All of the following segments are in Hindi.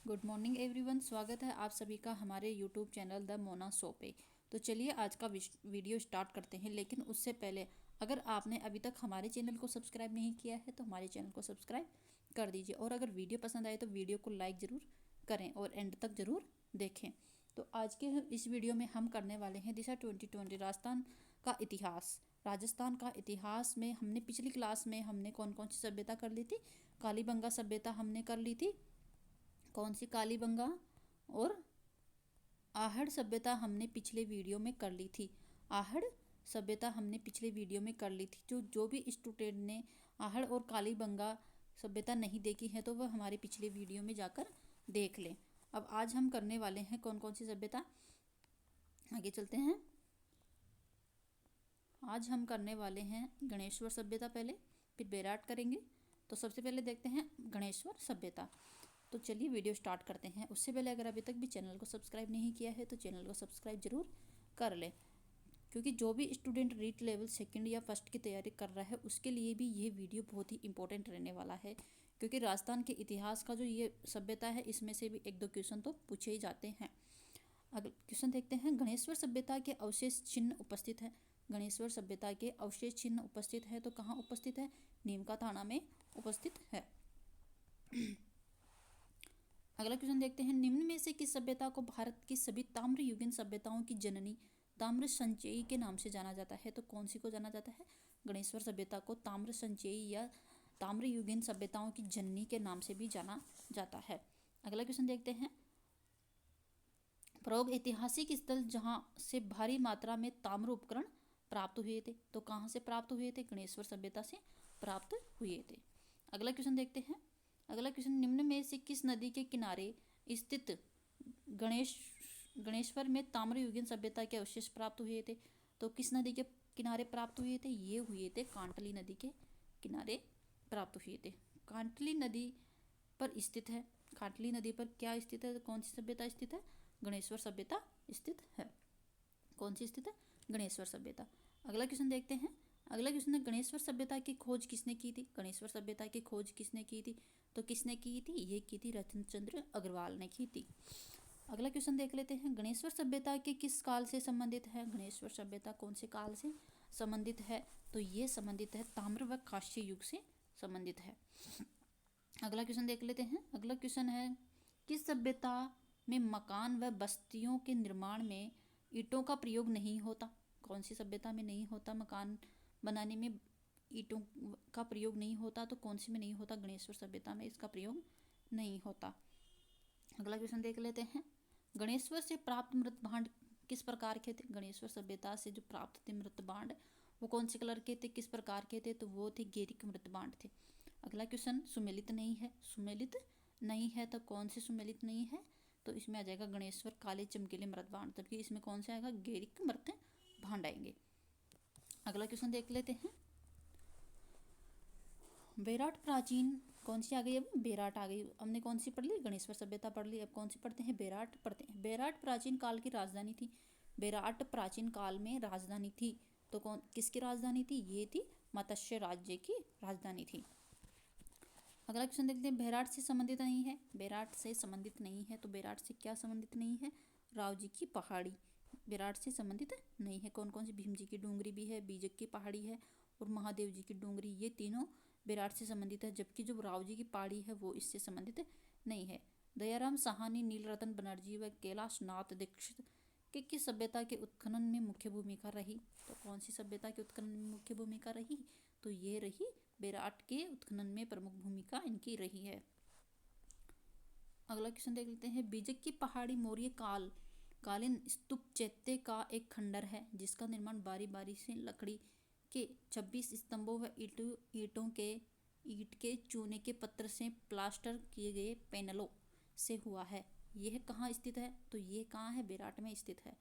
Good morning everyone. स्वागत है आप सभी का हमारे YouTube channel the Mona show पे। तो चलिए आज का वीडियो स्टार्ट करते हैं, लेकिन उससे पहले अगर आपने अभी तक हमारे चैनल को सब्सक्राइब नहीं किया है तो हमारे चैनल को सब्सक्राइब कर दीजिए, और अगर वीडियो पसंद आए तो वीडियो को लाइक ज़रूर करें और एंड तक ज़रूर देखें। तो आज के इस वीडियो में हम करने वाले हैं दिशा 2020 राजस्थान का इतिहास। राजस्थान का इतिहास में हमने पिछली क्लास में हमने कौन कौन सी सभ्यता कर ली थी। कालीबंगा सभ्यता हमने कर ली थी। कौन सी? कालीबंगा। और आहड़ सभ्यता हमने पिछले वीडियो में कर ली थी। आहड़ सभ्यता हमने पिछले वीडियो में कर ली थी। जो भी स्टूडेंट ने आहड़ और कालीबंगा सभ्यता नहीं देखी है तो वह हमारे पिछले वीडियो में जाकर देख लें। अब आज हम करने वाले हैं कौन कौन सी सभ्यता। आगे चलते हैं। आज हम करने वाले हैं गणेश्वर सभ्यता पहले, फिर बेराट करेंगे। तो सबसे पहले देखते हैं गणेश्वर सभ्यता। तो चलिए वीडियो स्टार्ट करते हैं। उससे पहले अगर अभी तक भी चैनल को सब्सक्राइब नहीं किया है तो चैनल को सब्सक्राइब जरूर कर लें, क्योंकि जो भी स्टूडेंट रीट लेवल सेकंड या फर्स्ट की तैयारी कर रहा है उसके लिए भी ये वीडियो बहुत ही इंपॉर्टेंट रहने वाला है, क्योंकि राजस्थान के इतिहास का जो ये सभ्यता है इसमें से भी एक दो क्वेश्चन तो पूछे ही जाते हैं। अगला क्वेश्चन देखते हैं। गणेश्वर सभ्यता के अवशेष चिन्ह उपस्थित है। गणेश्वर सभ्यता के अवशेष चिन्ह उपस्थित है तो कहाँ उपस्थित है? नीमका थाना में उपस्थित है। अगला क्वेश्चन देखते हैं। निम्न में से किस सभ्यता को भारत की सभी ताम्रयुगीन सभ्यताओं की जननी ताम्र संचयी के नाम से जाना जाता है? तो कौन सी को जाना जाता है? गणेश्वर सभ्यता को ताम्र संचयी या ताम्रयुगीन सभ्यताओं की जननी के नाम से भी जाना जाता है। अगला क्वेश्चन देखते हैं। प्रयोग ऐतिहासिक स्थल जहाँ से भारी मात्रा में ताम्र उपकरण प्राप्त हुए थे, तो कहाँ से प्राप्त हुए थे? गणेश्वर सभ्यता से प्राप्त हुए थे। अगला क्वेश्चन देखते हैं। अगला क्वेश्चन। निम्न में से किस नदी के किनारे स्थित गणेश्वर में ताम्रयुगीन सभ्यता के अवशेष प्राप्त हुए थे? तो किस नदी के किनारे प्राप्त हुए थे? ये हुए थे कांटली नदी के किनारे प्राप्त हुए थे। कांटली नदी पर स्थित है। कांटली नदी पर क्या स्थित है? कौन सी सभ्यता स्थित है? गणेश्वर सभ्यता स्थित है। कौन सी स्थित है? गणेश्वर सभ्यता। अगला क्वेश्चन देखते हैं। अगला क्वेश्चन है। गणेश्वर सभ्यता की खोज किसने की थी? गणेश्वर सभ्यता की खोज किसने की थी? तो किसने की थी? ये की थी रतनचंद्र अग्रवाल ने की थी। अगला क्वेश्चन देख लेते हैं। गणेश्वर सभ्यता के किस काल से संबंधित है? गणेश्वर सभ्यता कौन से काल से संबंधित है? तो ये संबंधित है ताम्र व कांस्य युग से संबंधित है। अगला क्वेश्चन देख लेते हैं। अगला क्वेश्चन है। किस सभ्यता में मकान व बस्तियों के निर्माण में ईंटों का प्रयोग नहीं होता? कौन सी सभ्यता में नहीं होता? मकान बनाने में ईंटों का प्रयोग नहीं होता, तो कौन सी में नहीं होता? गणेश्वर सभ्यता में इसका प्रयोग नहीं होता। अगला क्वेश्चन देख लेते हैं। गणेश्वर से प्राप्त मृत भांड किस प्रकार के थे? गणेश्वर सभ्यता से जो प्राप्त थे मृत भांड वो कौन से कलर के थे, किस प्रकार के थे? तो वो थे गेरिक मृत भांड थे। अगला क्वेश्चन। सुमेलित नहीं है। सुमेलित नहीं है तो कौन से सुमेलित नहीं है? तो इसमें आ जाएगा गणेश्वर काले चमकीले मृत भांड, जबकि इसमें कौन से आएगा? गेरिक मृत भांड आएंगे। अगला क्वेश्चन देख लेते हैं। बेराट प्राचीन कौन सी आ गई? अब बेराट आ गई। हमने कौन सी पढ़ ली? गणेश्वर सभ्यता पढ़ ली। अब कौन सी पढ़ते हैं? बेराट पढ़ते हैं। बेराट प्राचीन काल की राजधानी थी। बेराट प्राचीन काल में राजधानी थी। तो कौन किसकी राजधानी थी? ये थी मत्स्य राज्य की राजधानी थी। अगला क्वेश्चन देखते हैं। बेराट से संबंधित नहीं है। बेराट से संबंधित नहीं है तो बेराट से क्या संबंधित नहीं है? राव जी की पहाड़ी बेराट से संबंधित नहीं है। कौन कौन सी? भीम जी की डूंगरी भी है, बीजक की पहाड़ी है और महादेव जी की डूंगरी, ये तीनों बेराट से संबंधित है, जबकि जो राव जी की पहाड़ी है वो इससे संबंधित नहीं है। दयाराम साहनी, नीलरतन बनर्जी व कैलाश नाथ दीक्षित के किस सभ्यता के उत्खनन में मुख्य भूमिका रही? तो कौन सी सभ्यता के उत्खनन में मुख्य भूमिका रही? तो ये रही बेराट के उत्खनन में प्रमुख भूमिका इनकी रही है। अगला क्वेश्चन देख लेते हैं। बीजक की पहाड़ी मौर्य कालीन स्तूप चैत्य का एक खंडर है जिसका निर्माण बारी बारी से लकड़ी के 26 स्तंभों व ईंट के चूने के पत्थर से प्लास्टर किए गए पैनलों से हुआ है। यह कहाँ स्थित है? तो ये कहाँ है? बेराट में स्थित है।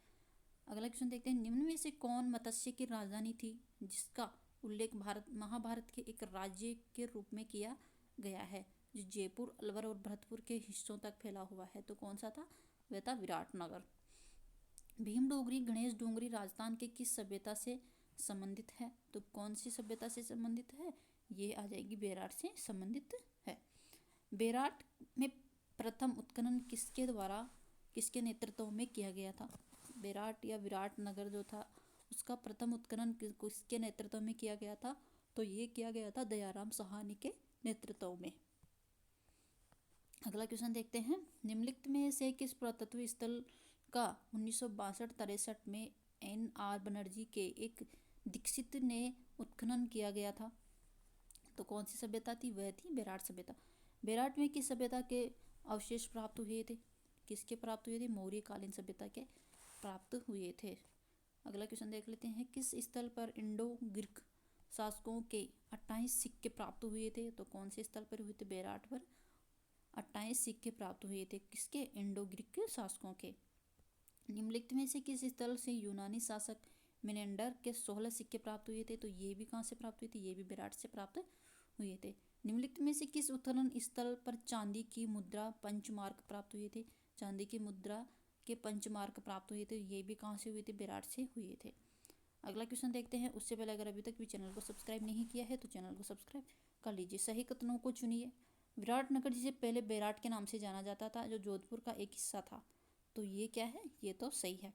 अगला क्वेश्चन देखते हैं। निम्न में से कौन मत्स्य की राजधानी थी जिसका उल्लेख महाभारत के एक राज्य के रूप में किया गया है, जो जयपुर, अलवर और भरतपुर के हिस्सों तक फैला हुआ है? तो कौन सा था? वह था विराटनगर। भीम डोगरी, गणेश डोगरी राजस्थान के किस सभ्यता से संबंधित है? तो कौन सी सभ्यता से संबंधित है? ये आ जाएगी बेराट से संबंधित है। बेराट में प्रथम उत्खनन किसके नेतृत्व में किया गया था? बेराट या विराट नगर जो था उसका प्रथम उत्खनन किसके नेतृत्व में किया गया था? तो ये किया गया था दयाराम साहनी के नेतृत्व में। अगला क्वेश्चन देखते हैं, निम्नलिखित में से किस पुरातत्व स्थल का 1962-63 में NR बनर्जी के एक दीक्षित ने उत्खनन किया गया था? तो कौन सी सभ्यता थी? वह थी बेराट सभ्यता। बेराट में किस सभ्यता के अवशेष प्राप्त हुए थे? किसके प्राप्त हुए थे? मौर्य कालीन सभ्यता के प्राप्त हुए थे। अगला क्वेश्चन देख लेते हैं, किस स्थल पर इंडो ग्रीक शासकों के 28 सिक्के प्राप्त हुए थे? तो कौन से स्थल पर हुए थे? बेराट पर 28 सिक्के प्राप्त हुए थे। किसके? इंडो ग्रीक शासकों के। निम्नलिखित में से किस स्थल से यूनानी शासक मेनेंडर के 16 सिक्के प्राप्त हुए थे? तो ये भी कहाँ से प्राप्त हुए थे? ये भी बेराट से प्राप्त हुए थे। निम्नलिखित में से किस उत्खनन स्थल पर चांदी की मुद्रा पंचमार्क प्राप्त हुए थे? चांदी की मुद्रा के पंचमार्क प्राप्त हुए थे। ये भी कहाँ से हुए थे? बेराट से हुए थे। अगला क्वेश्चन देखते हैं, उससे पहले अगर अभी तक भी चैनल को सब्सक्राइब नहीं किया है तो चैनल को सब्सक्राइब कर लीजिए। सही कथनों को चुनिए। विराटनगर जिसे पहले बेराट के नाम से जाना जाता था, जो जोधपुर का एक हिस्सा था, तो ये क्या है? ये तो सही है।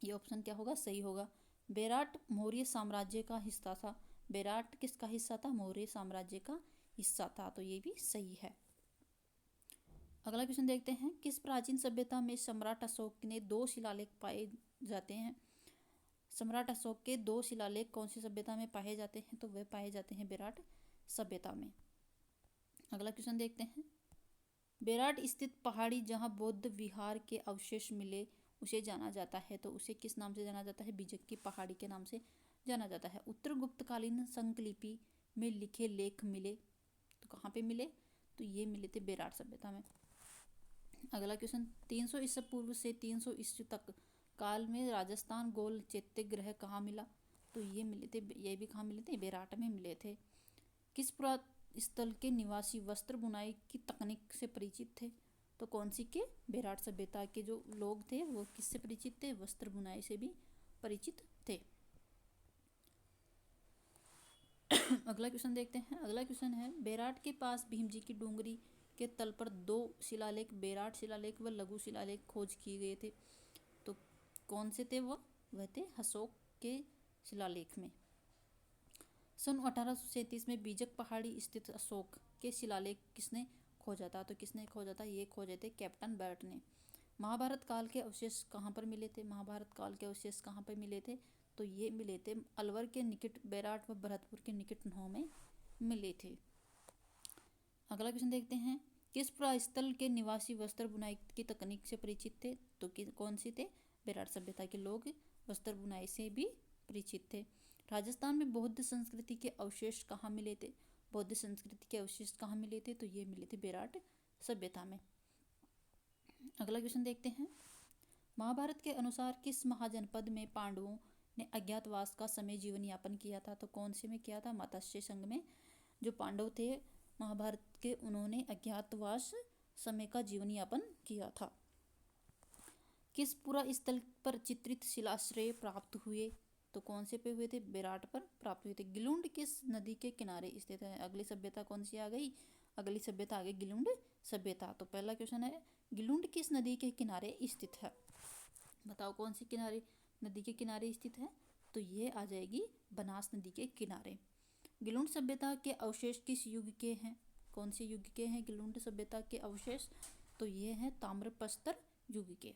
ये ऑप्शन क्या होगा? सही होगा। बेराट मौर्य साम्राज्य का हिस्सा था। बेराट किसका हिस्सा था? मौर्य साम्राज्य का हिस्सा था, तो ये भी सही है। अगला क्वेश्चन देखते हैं, किस प्राचीन सभ्यता में सम्राट अशोक ने 2 शिलालेख पाए जाते हैं? सम्राट अशोक के 2 शिलालेख कौन सी सभ्यता में पाए जाते हैं? तो वे पाए जाते हैं बेराट सभ्यता में। अगला क्वेश्चन देखते हैं, बेराट स्थित पहाड़ी जहां बौद्ध विहार के अवशेष मिले उसे जाना जाता है, तो उसे किस नाम से जाना जाता है? बीजक की पहाड़ी के नाम से जाना जाता है। उत्तर गुप्तकालीन संकलिपि में लिखे लेख मिले, तो कहाँ पे मिले? तो ये मिले थे बेराट सभ्यता में। अगला क्वेश्चन, 300 ईसा पूर्व से 300 ईस्वी तक काल में राजस्थान गोल चैत्यग्रह कहाँ मिला? तो ये मिले थे, ये भी कहाँ मिले थे? बेराट में मिले थे। किस पुरातन स्थल के निवासी वस्त्र बुनाई की तकनीक से परिचित थे? तो कौन सी के? बेराट सभ्यता के जो लोग थे वो किससे परिचित थे? वस्त्र बुनाई से भी परिचित थे। अगला क्वेश्चन देखते हैं। अगला क्वेश्चन है, बेराट के पास भीम जी की डूंगरी के तल पर 2 शिलालेख, बेराट शिलालेख व लघु शिलालेख खोज किए गए थे, तो कौन से थे वो? वह थे अशोक के शिलालेख में। सन 1837 में बीजक पहाड़ी स्थित अशोक के शिलालेख किसने खोजा था? तो किसने खोजा था? ये खोजे थे कैप्टन बर्ट ने। महाभारत काल के अवशेष कहाँ पर मिले थे? महाभारत काल के अवशेष कहाँ पर मिले थे? तो ये मिले थे अलवर के निकट बेराट व भरतपुर के निकट नौ में मिले थे। अगला क्वेश्चन देखते हैं, किस पुरास्थल के निवासी वस्त्र बुनाई की तकनीक से परिचित थे? तो कौन से थे? बेराट सभ्यता के लोग वस्त्र बुनाई से भी परिचित थे। राजस्थान में बौद्ध संस्कृति के अवशेष कहाँ मिले थे? बौद्ध संस्कृति के अवशेष कहाँ मिले थे? तो ये मिले थे बेराट सभ्यता में। अगला क्वेश्चन देखते हैं, महाभारत के अनुसार किस महाजनपद में पांडवों ने अज्ञातवास का समय जीवन यापन किया था? तो कौन से में किया था? मत्स्य संघ में जो पांडव थे महाभारत के, उन्होंने अज्ञातवास समय का जीवन यापन किया था। किस पुरा स्थल पर चित्रित शिलाश्रय प्राप्त हुए? तो कौन से पे हुए थे? बेराट पर प्राप्त हुए थे। गिलुंड किस नदी के किनारे स्थित है? अगली सभ्यता कौन सी आ गई? अगली सभ्यता आ गई गिलुंड सभ्यता। तो पहला क्वेश्चन है, गिलुंड किस नदी के किनारे स्थित है? बताओ कौन सी किनारे नदी के किनारे स्थित है? तो ये आ जाएगी बनास नदी के किनारे। गिलुंड सभ्यता के अवशेष किस युग के हैं? कौन से युग के हैं गिलुंड सभ्यता के अवशेष? तो ये हैं ताम्रप्रस्तर युग के।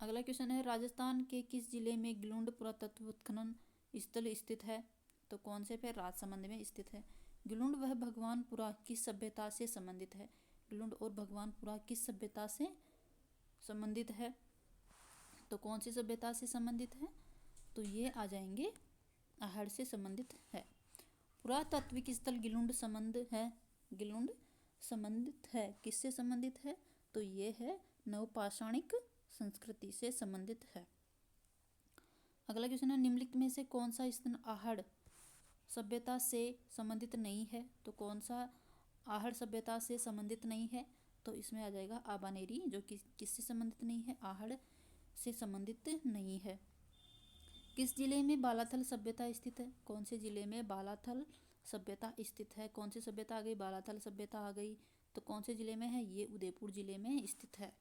अगला क्वेश्चन है, राजस्थान के किस जिले में गिलुंड पुरातत्व उत्खनन स्थल स्थित है? तो कौन से पे? राजसमंद में स्थित है। गिलुंड वह भगवानपुरा किस सभ्यता से संबंधित है? गिलुंड और भगवानपुरा किस सभ्यता से संबंधित है? तो कौन सी सभ्यता से संबंधित है? तो ये आ जाएंगे आहड़ से संबंधित है। पुरातात्विक स्थल गिलुंड संबंध है। गिलुंड संबंधित है, किससे संबंधित है? तो ये है नवपाषाणिक संस्कृति से संबंधित है। अगला क्वेश्चन है, निम्नलिखित में से कौन सा स्थल आहड़ सभ्यता से संबंधित नहीं है? तो कौन सा आहड़ सभ्यता से संबंधित नहीं है? तो इसमें आ जाएगा आबानेरी, जो कि किससे संबंधित नहीं है? आहड़ से संबंधित नहीं है। किस जिले में बालाथल सभ्यता स्थित है? कौन से जिले में बालाथल सभ्यता स्थित है? कौन सी सभ्यता आ गई? बालाथल सभ्यता आ गई। तो कौन से जिले में है? ये उदयपुर जिले में स्थित है।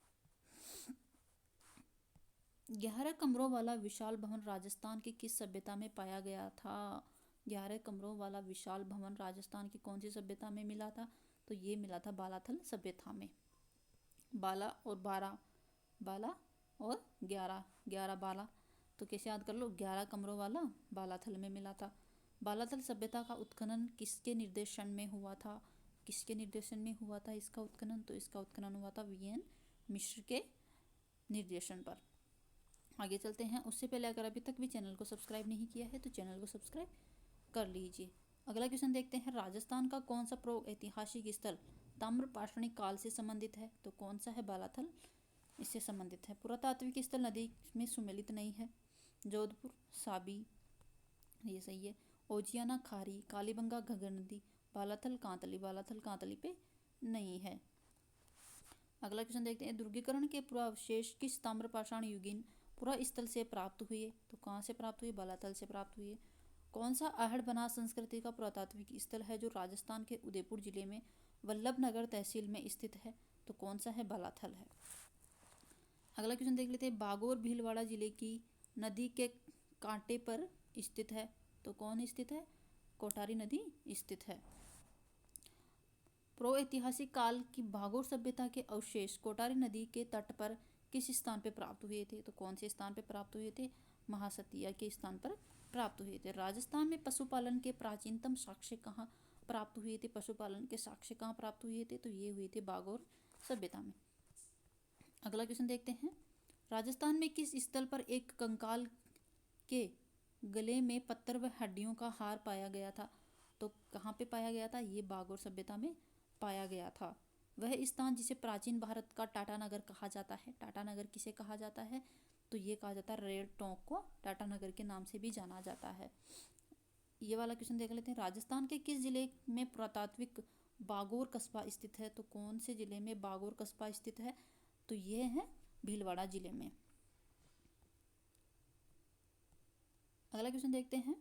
11 कमरों वाला विशाल भवन राजस्थान की किस सभ्यता में पाया गया था? 11 कमरों वाला विशाल भवन राजस्थान की कौन सी सभ्यता में मिला था? तो ये मिला था बालाथल सभ्यता में। 12 और 12, 12 और 11, 11 12, तो कैसे याद कर लो? 11 कमरों वाला बालाथल में मिला था। बालाथल सभ्यता का उत्खनन किसके निर्देशन में हुआ था? किसके निर्देशन में हुआ था इसका उत्खनन? तो इसका उत्खनन हुआ था वीएन मिश्र के निर्देशन पर। आगे चलते हैं। उससे पहले अगर अभी तक भी चैनल को सब्सक्राइब नहीं किया है तो चैनल को सब्सक्राइब कर लीजिए। अगला क्वेश्चन देखते हैं। राजस्थान का कौन सा ऐतिहासिक स्थल ताम्रपाषाणी काल से संबंधित है? तो कौन सा है? बालाथल इससे संबंधित है। पुरातात्विक स्थल नदी में सुमेलित नहीं है। जोधपुर, साबी, ये सही है। ओजियाना, खारी, कालीबंगा, घग्गर नदी, बालाथल, कांतली, बालाथल कांतली पे नहीं है। अगला क्वेश्चन देखते हैं। ध्रुवीकरण के पुरावशेष किस ताम्रपाषाण युगीन पुरा स्थल से प्राप्त हुए? तो कहाँ से प्राप्त हुए? बालाथल से प्राप्त हुए। कौन सा आहड़ बना संस्कृति का पुरातात्विक स्थल है जो राजस्थान के उदयपुर जिले में वल्लभनगर तहसील में स्थित है? तो कौन सा है? बालाथल है। अगला क्वेश्चन देख लेते हैं। बागोर भीलवाड़ा जिले की नदी के कांटे पर स्थित है। तो कौन स्थित है? कोटारी नदी स्थित है। प्रो-ऐतिहासिक काल की भागोर सभ्यता के अवशेष कोटारी नदी के तट पर किस स्थान पर प्राप्त हुए थे? तो कौन से स्थान पर प्राप्त हुए थे? महासतिया के स्थान पर प्राप्त हुए थे। राजस्थान में पशुपालन के प्राचीनतम साक्ष्य कहाँ प्राप्त हुए थे? पशुपालन के साक्ष्य कहाँ प्राप्त हुए थे? तो ये हुए थे बागोर सभ्यता में। अगला क्वेश्चन देखते हैं। राजस्थान में किस स्थल पर एक कंकाल के गले में पत्थर व हड्डियों का हार पाया गया था? तो कहाँ पे पाया गया था? ये बागोर सभ्यता में पाया गया था। वह स्थान जिसे प्राचीन भारत का टाटानगर कहा जाता है। टाटानगर किसे कहा जाता है? तो ये कहा जाता है रेड टोंक को टाटानगर के नाम से भी जाना जाता है। ये वाला क्वेश्चन देख लेते हैं। राजस्थान के किस जिले में पुरातात्विक बागोर कस्बा स्थित है? तो कौन से जिले में बागोर कस्बा स्थित है? तो ये है भीलवाड़ा जिले में। अगला क्वेश्चन देखते हैं।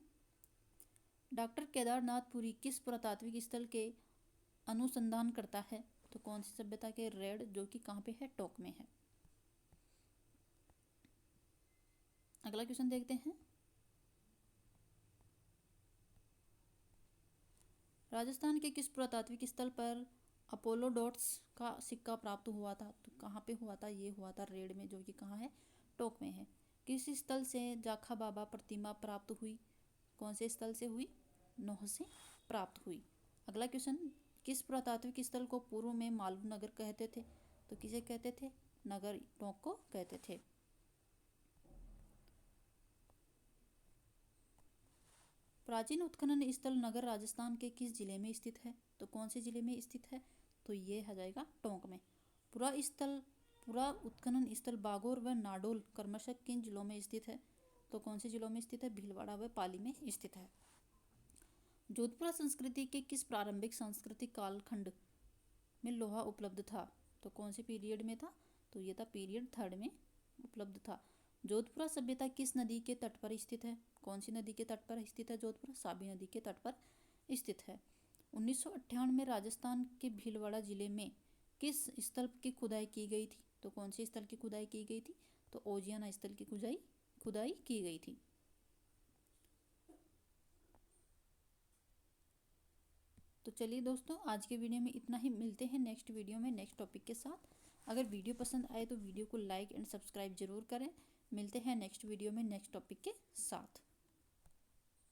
डॉक्टर केदारनाथपुरी किस पुरातात्विक स्थल के अनुसंधान करता है? तो कौन सी सभ्यता के? रेड, जो कि कहाँ पे है? टोंक में है। अगला क्वेश्चन देखते हैं। राजस्थान के किस पुरातात्विक स्थल पर अपोलोडोट्स का सिक्का प्राप्त हुआ था? तो कहाँ पे हुआ था? ये हुआ था रेड में, जो कि कहाँ है? टोंक में है। किस स्थल से जाखा बाबा प्रतिमा प्राप्त हुई? कौन से स्थल से हुई? नोह से प्राप्त हुई। अगला क्वेश्चन। किस पुरातात्विक स्थल को पूर्व में मालव नगर कहते थे? तो किसे कहते थे? नगर टोंक को कहते थे। प्राचीन उत्खनन स्थल नगर राजस्थान के किस जिले में स्थित है? तो कौन से जिले में स्थित है? तो ये आ जाएगा टोंक में। पूरा उत्खनन स्थल बागोर व नाडोल क्रमशः किन जिलों में स्थित है? तो कौन से जिलों में स्थित है? भीलवाड़ा व पाली में स्थित है। जोधपुरा संस्कृति के किस प्रारंभिक सांस्कृतिक कालखंड में लोहा उपलब्ध था? तो कौन से पीरियड में था? तो ये था पीरियड 3 में उपलब्ध था। जोधपुरा सभ्यता किस नदी के तट पर स्थित है? कौन सी नदी के तट पर स्थित है जोधपुरा? साबी नदी के तट पर स्थित है। 1998 में राजस्थान के भीलवाड़ा जिले में किस स्थल की खुदाई की गई थी? तो कौन से स्थल की खुदाई की गई थी? तो ओजियाना स्थल की खुदाई की गई थी। तो चलिए दोस्तों, आज के वीडियो में इतना ही। मिलते हैं नेक्स्ट वीडियो में नेक्स्ट टॉपिक के साथ। अगर वीडियो पसंद आए तो वीडियो को लाइक एंड सब्सक्राइब जरूर करें। मिलते हैं नेक्स्ट वीडियो में नेक्स्ट टॉपिक के साथ।